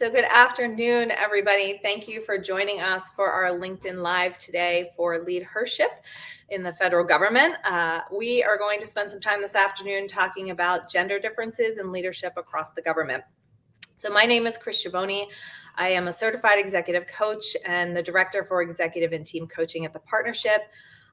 So good afternoon, everybody. Thank you for joining us for our LinkedIn Live today for LeadHERship in the federal government. We are going to spend some time this afternoon talking about gender differences in leadership across the government. So my name is Christina Schiavone. I am a certified executive coach and the director for executive and team coaching at the partnership.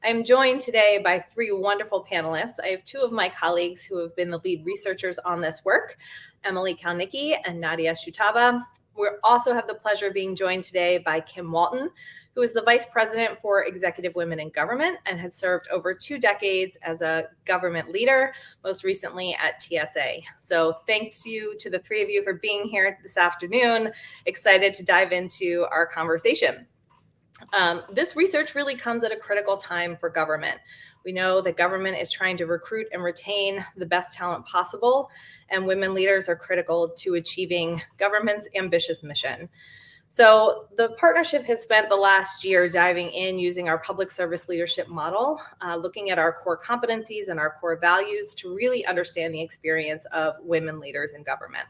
I am joined today by three wonderful panelists. I have two of my colleagues who have been the lead researchers on this work, Emily Kalnicky and Nadzeya Shutava. We also have the pleasure of being joined today by Kim Walton, who is the Vice President for Executive Women in Government and had served over 2 decades as a government leader, most recently at TSA. So thanks you to the three of you for being here this afternoon. Excited to dive into our conversation. This research really comes at a critical time for government. We know that government is trying to recruit and retain the best talent possible, and women leaders are critical to achieving government's ambitious mission. So the partnership has spent the last year diving in using our public service leadership model, looking at our core competencies and our core values to really understand the experience of women leaders in government.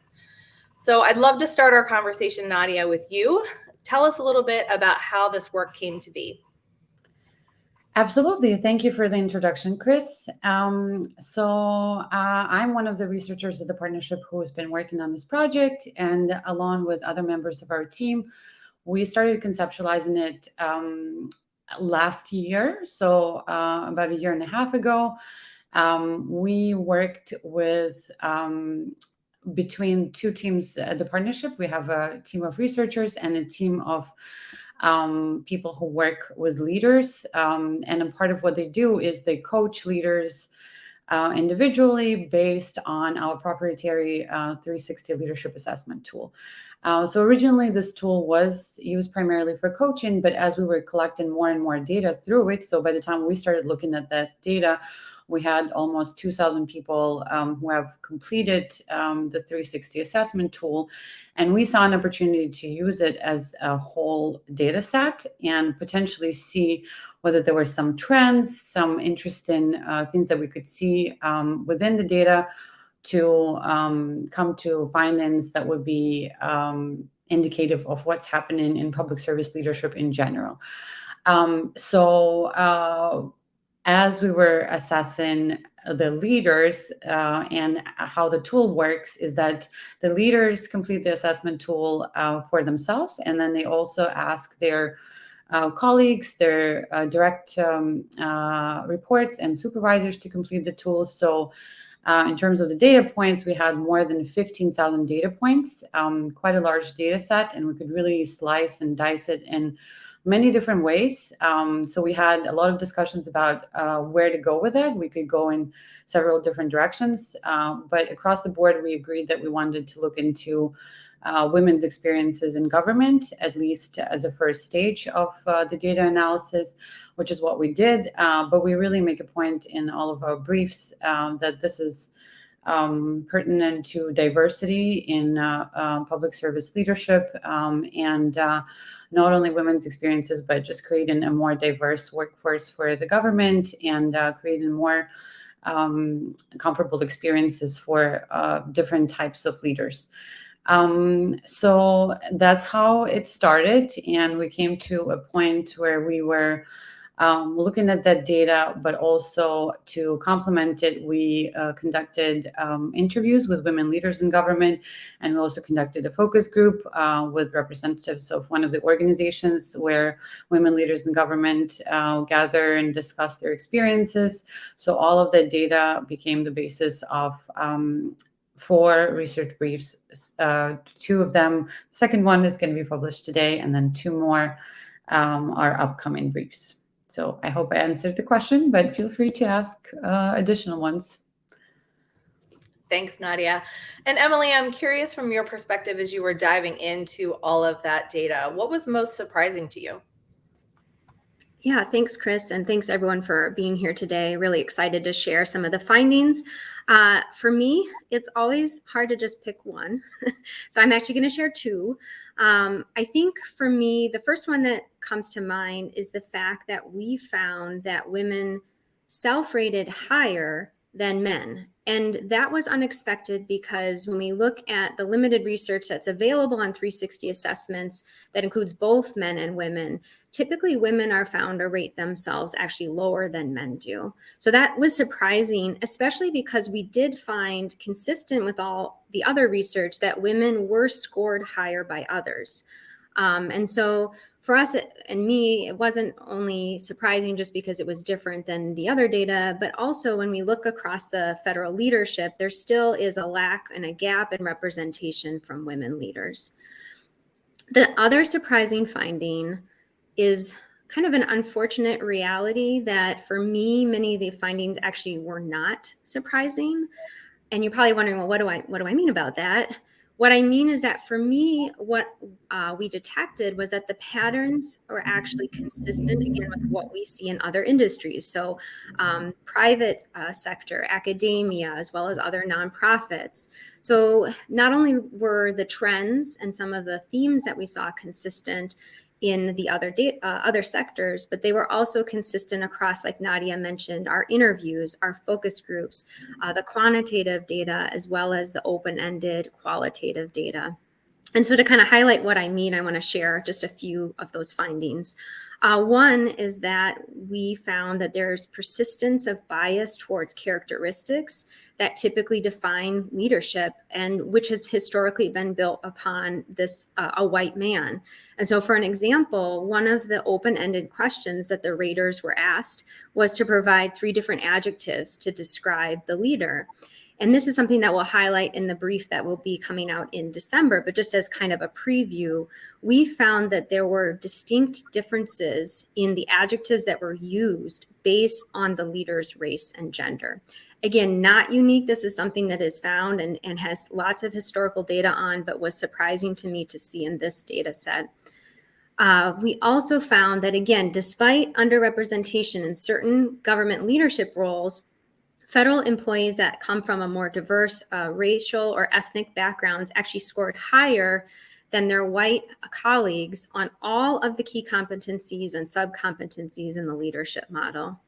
So I'd love to start our conversation, Nadzeya, with you. Tell us a little bit about how this work came to be. Absolutely. Thank you for the introduction, Chris. I'm one of the researchers at the partnership who has been working on this project, and along with other members of our team, we started conceptualizing it last year. So about 1.5 years ago, we worked with between two teams at the partnership. We have a team of researchers and a team of people who work with leaders. And a part of what they do is they coach leaders individually based on our proprietary 360 leadership assessment tool. So originally this tool was used primarily for coaching, but as we were collecting more and more data through it, so by the time we started looking at that data, we had almost 2,000 people who have completed the 360 assessment tool, and we saw an opportunity to use it as a whole data set and potentially see whether there were some trends, some interesting things that we could see within the data to come to findings that would be indicative of what's happening in public service leadership in general. As we were assessing the leaders and how the tool works is that the leaders complete the assessment tool for themselves, and then they also ask their colleagues, their direct reports and supervisors to complete the tool. So in terms of the data points, we had more than 15,000 data points, quite a large data set, and we could really slice and dice it in many different ways. So we had a lot of discussions about where to go with it. We could go in several different directions, but across the board, we agreed that we wanted to look into women's experiences in government, at least as a first stage of the data analysis, which is what we did. But we really make a point in all of our briefs that this is pertinent to diversity in public service leadership and not only women's experiences, but just creating a more diverse workforce for the government and creating more comfortable experiences for different types of leaders. So that's how it started. And we came to a point where we were looking at that data, but also to complement it, we conducted interviews with women leaders in government, and we also conducted a focus group with representatives of one of the organizations where women leaders in government gather and discuss their experiences. So all of that data became the basis of 4 research briefs. 2 of them, the second one is going to be published today, and then 2 more are upcoming briefs. So I hope I answered the question, but feel free to ask additional ones. Thanks, Nadzeya. And Emily, I'm curious from your perspective as you were diving into all of that data, what was most surprising to you? Yeah, thanks, Chris, and thanks everyone for being here today. Really excited to share some of the findings. For me, it's always hard to just pick one. So I'm actually going to share 2. I think for me, the first one that comes to mind is the fact that we found that women self-rated higher than men. And that was unexpected because when we look at the limited research that's available on 360 assessments that includes both men and women, typically women are found to rate themselves actually lower than men do. So that was surprising, especially because we did find, consistent with all the other research, that women were scored higher by others. And so for us and me, it wasn't only surprising just because it was different than the other data, but also when we look across the federal leadership, there still is a lack and a gap in representation from women leaders. The other surprising finding is kind of an unfortunate reality that for me, many of the findings actually were not surprising. And you're probably wondering, well, what do I mean about that? What I mean is that for me, what we detected was that the patterns are actually consistent, again, with what we see in other industries. So private sector, academia, as well as other nonprofits. So not only were the trends and some of the themes that we saw consistent in the other sectors, but they were also consistent across, like Nadia mentioned, our interviews, our focus groups, the quantitative data, as well as the open-ended qualitative data. And so to kind of highlight what I mean, I want to share just a few of those findings. One is that we found that there's persistence of bias towards characteristics that typically define leadership, and which has historically been built upon this a white man. And so for an example, one of the open-ended questions that the raters were asked was to provide 3 different adjectives to describe the leader. And this is something that we'll highlight in the brief that will be coming out in December. But just as kind of a preview, we found that there were distinct differences in the adjectives that were used based on the leader's race and gender. Again, not unique. This is something that is found and has lots of historical data on, but was surprising to me to see in this data set. We also found that, again, despite underrepresentation in certain government leadership roles, federal employees that come from a more diverse racial or ethnic backgrounds actually scored higher than their white colleagues on all of the key competencies and sub-competencies in the leadership model.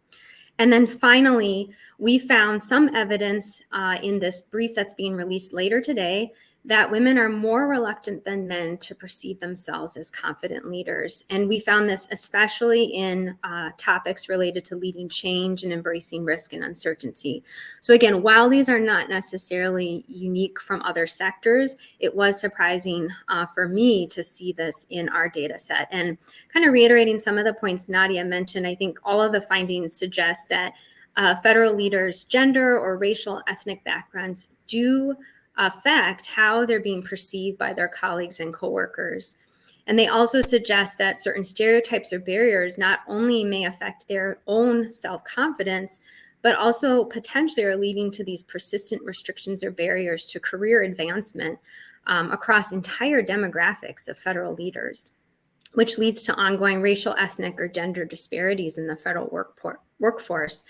And then finally, we found some evidence in this brief that's being released later today that women are more reluctant than men to perceive themselves as confident leaders. And we found this especially in topics related to leading change and embracing risk and uncertainty. So again, while these are not necessarily unique from other sectors, it was surprising for me to see this in our data set. And kind of reiterating some of the points Nadia mentioned, I think all of the findings suggest that federal leaders' gender or racial ethnic backgrounds do affect how they're being perceived by their colleagues and coworkers. And they also suggest that certain stereotypes or barriers not only may affect their own self-confidence, but also potentially are leading to these persistent restrictions or barriers to career advancement across entire demographics of federal leaders, which leads to ongoing racial, ethnic, or gender disparities in the federal workforce.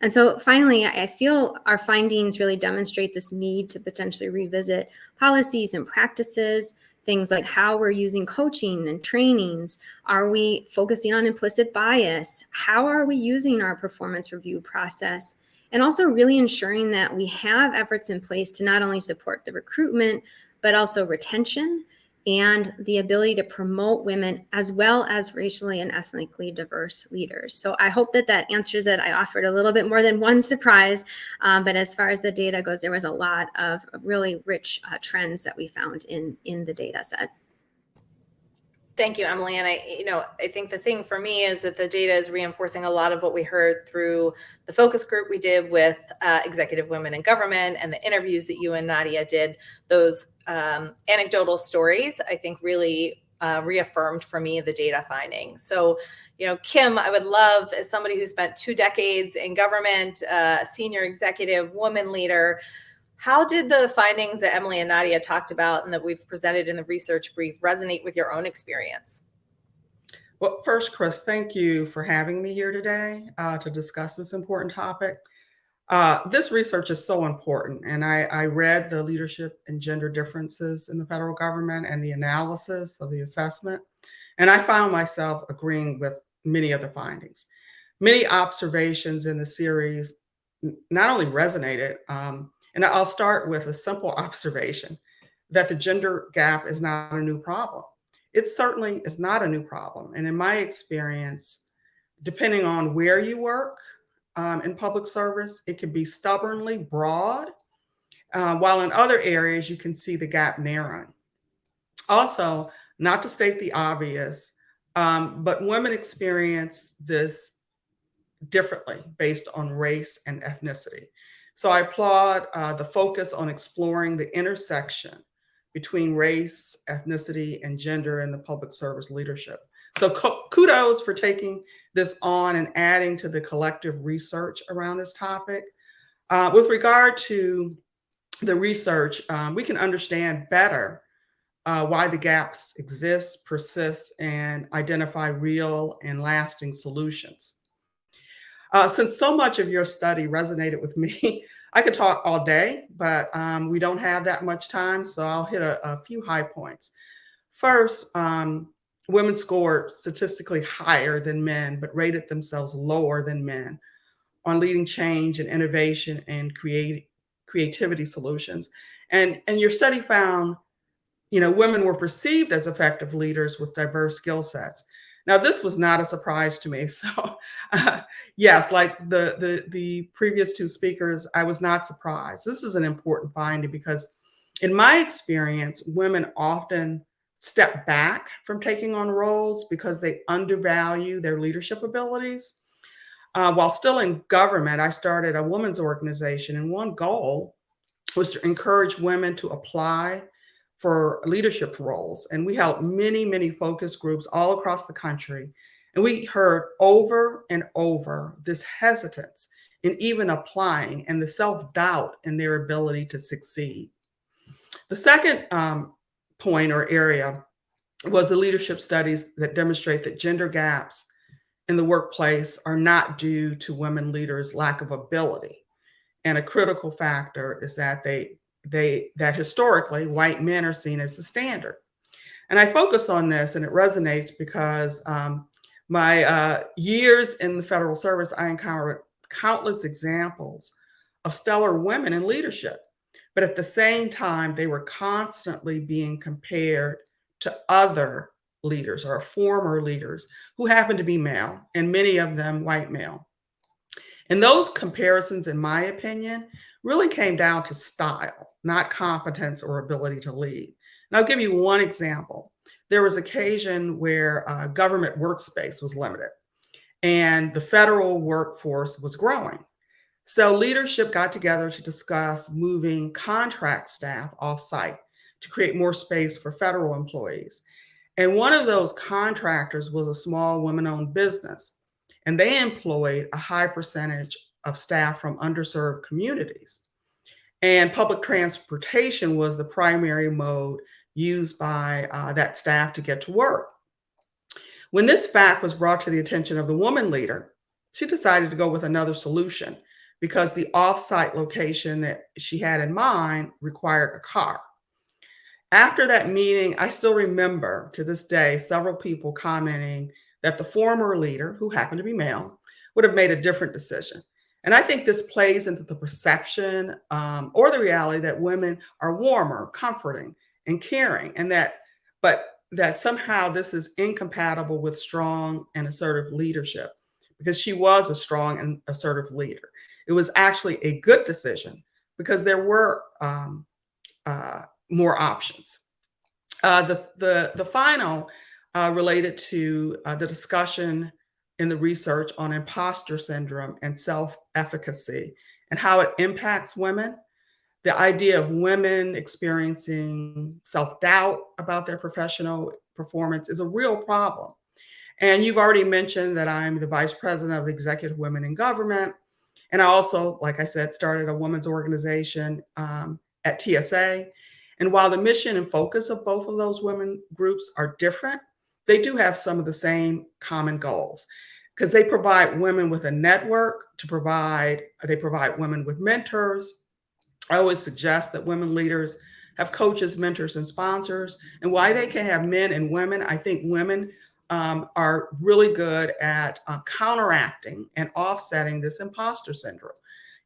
And so finally, I feel our findings really demonstrate this need to potentially revisit policies and practices, things like how we're using coaching and trainings. Are we focusing on implicit bias? How are we using our performance review process? And also really ensuring that we have efforts in place to not only support the recruitment, but also retention and the ability to promote women as well as racially and ethnically diverse leaders. So I hope that that answers it. I offered a little bit more than one surprise, but as far as the data goes, there was a lot of really rich trends that we found in the data set. Thank you, Emily. And I think the thing for me is that the data is reinforcing a lot of what we heard through the focus group we did with executive women in government and the interviews that you and Nadia did. Those anecdotal stories, I think, really reaffirmed for me the data findings. So, Kim, I would love, as somebody who spent 2 decades in government, a senior executive woman leader, how did the findings that Emily and Nadia talked about and that we've presented in the research brief resonate with your own experience? Well, first, Chris, thank you for having me here today to discuss this important topic. This research is so important, and I read the leadership and gender differences in the federal government and the analysis of the assessment, and I found myself agreeing with many of the findings. Many observations in the series not only resonated, and I'll start with a simple observation that the gender gap is not a new problem. It certainly is not a new problem. And in my experience, depending on where you work in public service, it can be stubbornly broad, while in other areas you can see the gap narrowing. Also, not to state the obvious, but women experience this differently based on race and ethnicity. So I applaud the focus on exploring the intersection between race, ethnicity, and gender in the public service leadership. So kudos for taking this on and adding to the collective research around this topic. With regard to the research, we can understand better why the gaps exist, persist, and identify real and lasting solutions. Since so much of your study resonated with me, I could talk all day, but we don't have that much time, so I'll hit a few high points. First, women scored statistically higher than men, but rated themselves lower than men on leading change and innovation and creativity solutions. And your study found, women were perceived as effective leaders with diverse skill sets. Now, this was not a surprise to me. So, yes, like the previous two speakers, I was not surprised. This is an important finding because, in my experience, women often step back from taking on roles because they undervalue their leadership abilities. While still in government, I started a women's organization, and one goal was to encourage women to apply for leadership roles. And we held many, many focus groups all across the country. And we heard over and over this hesitance in even applying and the self-doubt in their ability to succeed. The second point or area was the leadership studies that demonstrate that gender gaps in the workplace are not due to women leaders' lack of ability. And a critical factor is that that historically white men are seen as the standard. And I focus on this, and it resonates because my years in the federal service, I encountered countless examples of stellar women in leadership. But at the same time, they were constantly being compared to other leaders or former leaders who happened to be male, and many of them white male. And those comparisons, in my opinion, really came down to style, not competence or ability to lead. And I'll give you one example. There was occasion where government workspace was limited and the federal workforce was growing. So leadership got together to discuss moving contract staff off-site to create more space for federal employees. And one of those contractors was a small women-owned business, and they employed a high percentage of staff from underserved communities. And public transportation was the primary mode used by that staff to get to work. When this fact was brought to the attention of the woman leader, she decided to go with another solution because the off-site location that she had in mind required a car. After that meeting, I still remember to this day several people commenting that the former leader, who happened to be male, would have made a different decision. And I think this plays into the perception or the reality that women are warmer, comforting, and caring, and that somehow this is incompatible with strong and assertive leadership, because she was a strong and assertive leader. It was actually a good decision because there were more options. The final related to the discussion in the research on imposter syndrome and self-efficacy and how it impacts women. The idea of women experiencing self-doubt about their professional performance is a real problem. And you've already mentioned that I'm the vice president of Executive Women in Government. And I also, like I said, started a women's organization at TSA. And while the mission and focus of both of those women groups are different, they do have some of the same common goals, because they provide women with a network they provide women with mentors. I always suggest that women leaders have coaches, mentors, and sponsors. And why they can have men and women, I think women are really good at counteracting and offsetting this imposter syndrome.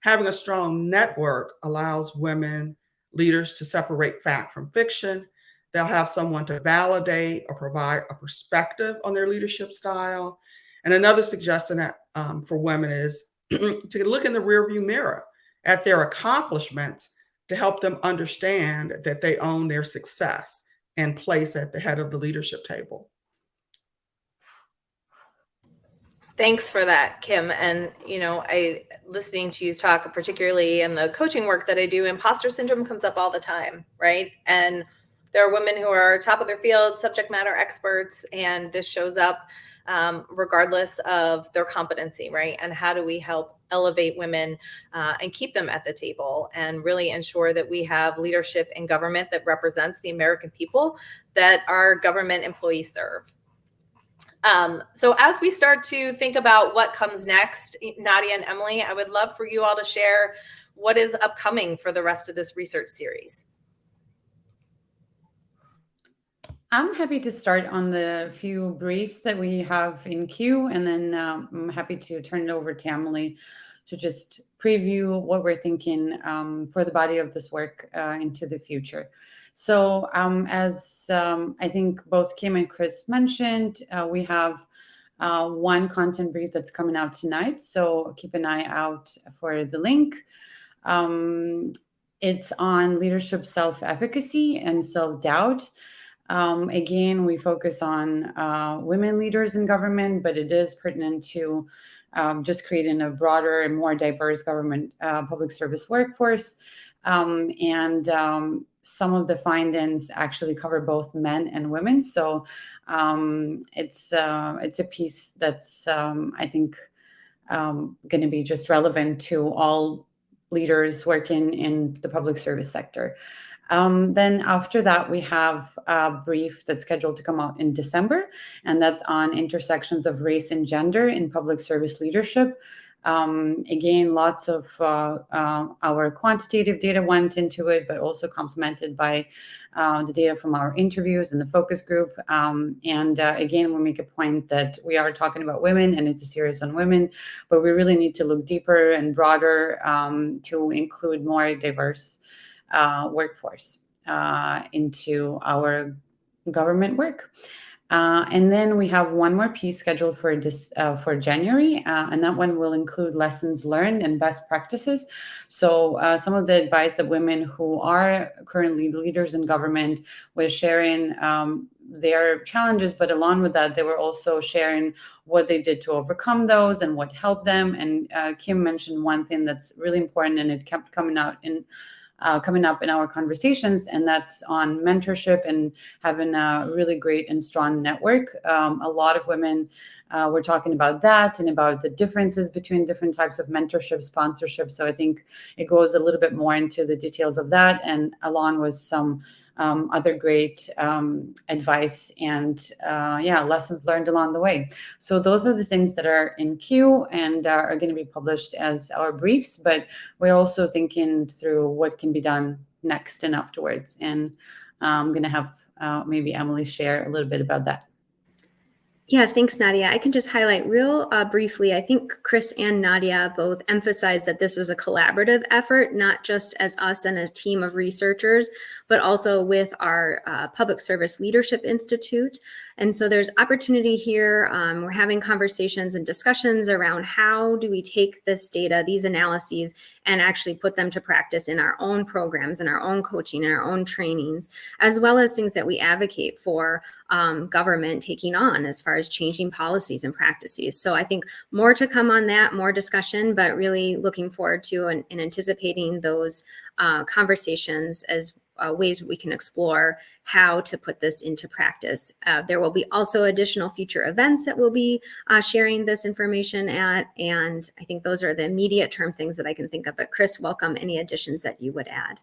Having a strong network allows women leaders to separate fact from fiction. They'll have someone to validate or provide a perspective on their leadership style. And another suggestion that, for women is to look in the rearview mirror at their accomplishments to help them understand that they own their success and place at the head of the leadership table. Thanks for that, Kim. And, listening to you talk, particularly in the coaching work that I do, imposter syndrome comes up all the time, right? And there are women who are top of their field, subject matter experts, and this shows up regardless of their competency, right? And how do we help elevate women and keep them at the table and really ensure that we have leadership in government that represents the American people that our government employees serve? So as we start to think about what comes next, Nadia and Emily, I would love for you all to share what is upcoming for the rest of this research series. I'm happy to start on the few briefs that we have in queue, and then I'm happy to turn it over to Emily to just preview what we're thinking for the body of this work into the future. So as I think both Kim and Chris mentioned, we have one content brief that's coming out tonight. So keep an eye out for the link. It's on leadership self-efficacy and self-doubt. Again, we focus on women leaders in government, but it is pertinent to just creating a broader and more diverse government public service workforce. And some of the findings actually cover both men and women. So it's a piece that's, I think, going to be just relevant to all leaders working in the public service sector. Then after that, we have a brief that's scheduled to come out in December, and that's on intersections of race and gender in public service leadership. Again, lots of our quantitative data went into it, but also complemented by the data from our interviews and the focus group. Again, we make a point that we are talking about women and it's a series on women, but we really need to look deeper and broader to include more diverse workforce into our government work. And then we have one more piece scheduled for January, and that one will include lessons learned and best practices. So some of the advice that women who are currently leaders in government were sharing their challenges, but along with that, they were also sharing what they did to overcome those and what helped them. And Kim mentioned one thing that's really important, and it kept coming up in our conversations, and that's on mentorship and having a really great and strong network. A lot of women were talking about that and about the differences between different types of mentorship, sponsorship. So I think it goes a little bit more into the details of that, and along with some other great advice and lessons learned along the way. So those are the things that are in queue and are going to be published as our briefs, but we're also thinking through what can be done next and afterwards. And I'm going to have maybe Emily share a little bit about that. Yeah, thanks, Nadia. I can just highlight real briefly. I think Chris and Nadia both emphasized that this was a collaborative effort, not just as us and a team of researchers, but also with our Public Service Leadership Institute. And so there's opportunity here. We're having conversations and discussions around how do we take this data, these analyses, and actually put them to practice in our own programs, in our own coaching, in our own trainings, as well as things that we advocate for government taking on as far as changing policies and practices. So I think more to come on that, more discussion, but really looking forward to and anticipating those conversations as ways we can explore how to put this into practice. There will be also additional future events that we'll be sharing this information at, and I think those are the immediate term things that I can think of. But Chris, welcome any additions that you would add.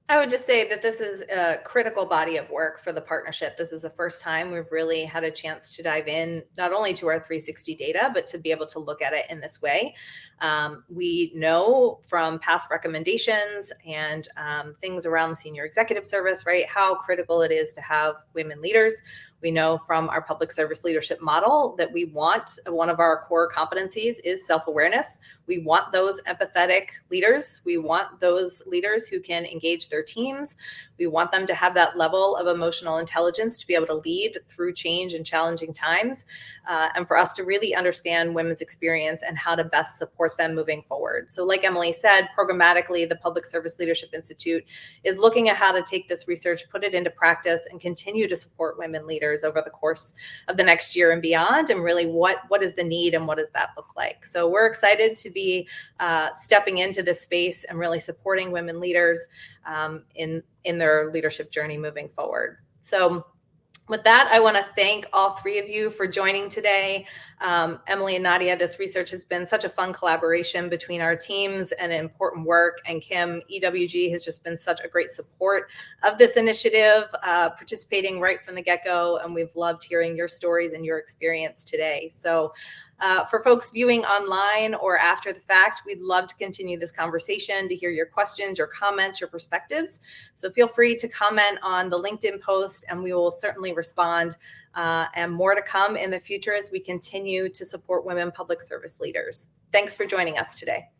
I would just say that this is a critical body of work for the partnership. This is the first time we've really had a chance to dive in, not only to our 360 data, but to be able to look at it in this way. We know from past recommendations and things around the senior executive service, right, how critical it is to have women leaders. We know from our public service leadership model that we want, one of our core competencies is self-awareness. We want those empathetic leaders. We want those leaders who can engage their teams. We want them to have that level of emotional intelligence to be able to lead through change in challenging times, and for us to really understand women's experience and how to best support them moving forward. So like Emily said, programmatically, the Public Service Leadership Institute is looking at how to take this research, put it into practice, and continue to support women leaders over the course of the next year and beyond, and really what is the need and what does that look like. So we're excited to be stepping into this space and really supporting women leaders in their leadership journey moving forward. So with that, I want to thank all three of you for joining today. Emily and Nadia, this research has been such a fun collaboration between our teams and important work. And Kim, EWG has just been such a great support of this initiative, participating right from the get-go. And we've loved hearing your stories and your experience today. So for folks viewing online or after the fact, we'd love to continue this conversation, to hear your questions, your comments, your perspectives. So feel free to comment on the LinkedIn post and we will certainly respond, and more to come in the future as we continue to support women public service leaders. Thanks for joining us today.